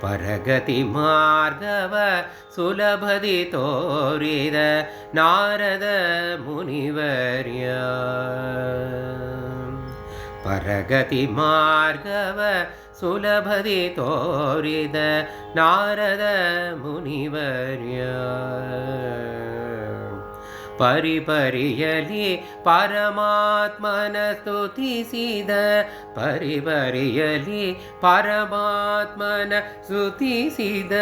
ಪರಗತಿ ಮಾರ್ಗವ ಸುಲಭದಿ ತೋರಿದ ನಾರದ ಮುನಿವರ್ಯ. ಪರಗತಿ ಮಾರ್ಗವ ಸುಲಭದಿ ತೋರಿದ ನಾರದ ಮುನಿವರ್ಯ. ಪರಿಪರಿಯಲಿ ಪರಮಾತ್ಮನ ಸ್ತುತಿಸಿದ ಪರಿಪರಿಯಲಿ ಪರಮಾತ್ಮನ ಸ್ತುತಿಸಿದ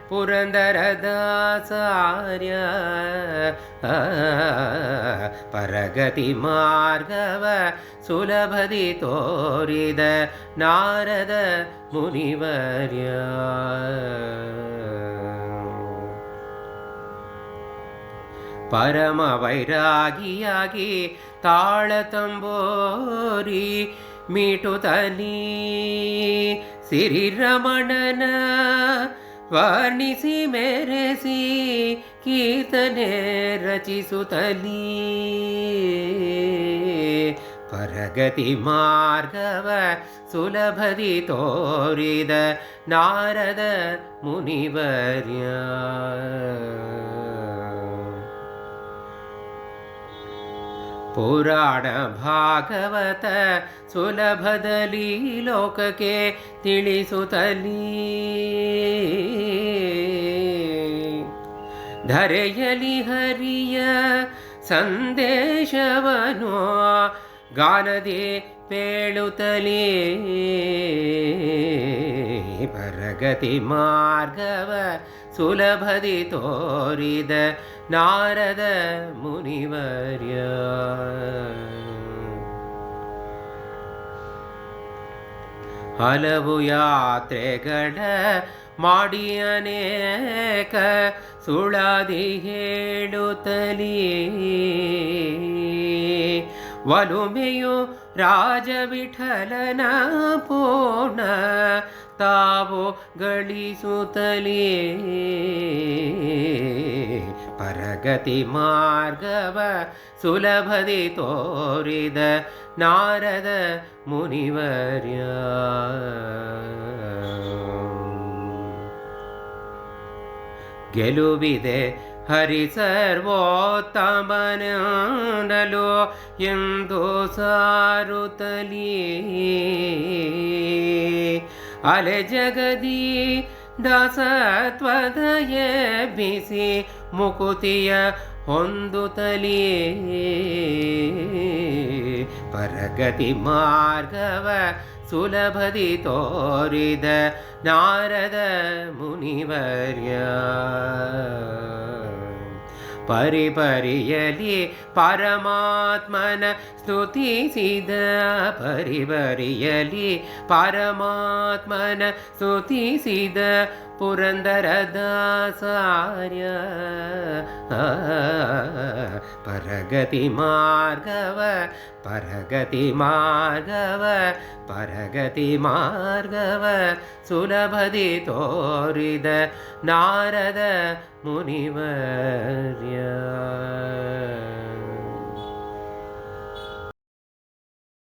ಪುರಂದರದಾಸಾರ್ಯ. ಪರಗತಿ ಮಾರ್ಗವ ಸುಲಭದಿ ತೋರಿದ ನಾರದ ಮುನಿವರ್ಯ. ಪರಮ ವೈರಾಗಿಯಾಗಿ ತಾಳತಂಬೋರಿ ಮೀಟುತ್ತಲೀ ಸಿರಿರಮಣನ ವರ್ಣಿಸಿ ಮೆರೆಸಿ ಕೀರ್ತನೆ ರಚಿಸುತ್ತಲೀ. ಪರಗತಿ ಮಾರ್ಗವ ಸುಲಭದಿ ತೋರಿದ ನಾರದ ಮುನಿವರ್ಯ. ಪುರಾಣ ಭಾಗವತ ಸುಲಭದಲ್ಲಿ ಲೋಕಕ್ಕೆ ತಿಳಿಸುತ್ತಲೀ ಧರೆಯಲಿ ಹರಿಯ ಸಂದೇಶವನು ಗಾನದೆ ಪೇಳುತ್ತಲೇ. ಪರಗತಿ ಮಾರ್ಗವ ಸುಲಭದಿ ತೋರಿದ ನಾರದ ಮುನಿವರ್ಯ. ಹಲವು ಯಾತ್ರೆಗಳ ಮಾಡಿ ಅನೇಕ ಸುಳಾದಿ ಹೇಳುತ್ತಲೀ ಒಲುಮೆಯು ರಾಜವಿಠಲನ ಪೂರ್ಣ ತಾವು ಗಳಿಸುತ್ತಲೇ. ಪರಗತಿ ಮಾರ್ಗವ ಸುಲಭದಿ ತೋರಿದ ನಾರದ ಮುನಿವರ್ಯ. ಗೆಲುವಿದೆ ಹರಿ ಸರ್ವೋತ್ತಮನಲು ಎಂದು ಸಾರುತ್ತಲೀ ಅಲೆ ಜಗದಿ ದಾಸತ್ವದ ಎಬ್ಬಿಸಿ ಮುಕುತಿಯ ಹೊಂದುತ್ತಲೀ. ಪರಗತಿ ಮಾರ್ಗವ ಸುಲಭದಿ ತೋರಿದ ನಾರದ ಮುನಿವರ್ಯ. ಪರಿಪರಿಯಲಿ ಪರಮಾತ್ಮನ ಸ್ತುತಿಸಿದ ಪರಿಪರಿಯಲಿ ಪರಮಾತ್ಮನ ಸ್ತುತಿಸಿದ ಪುರಂದರದಾಸಾರ್ಯ. ಪರಗತಿ ಮಾರ್ಗವ ಪರಗತಿ ಮಾರ್ಗವ ಪರಗತಿ ಮಾರ್ಗವ ಸುಲಭದಿ ತೋರಿದ ನಾರದ ಮುನಿವರ್ಯ.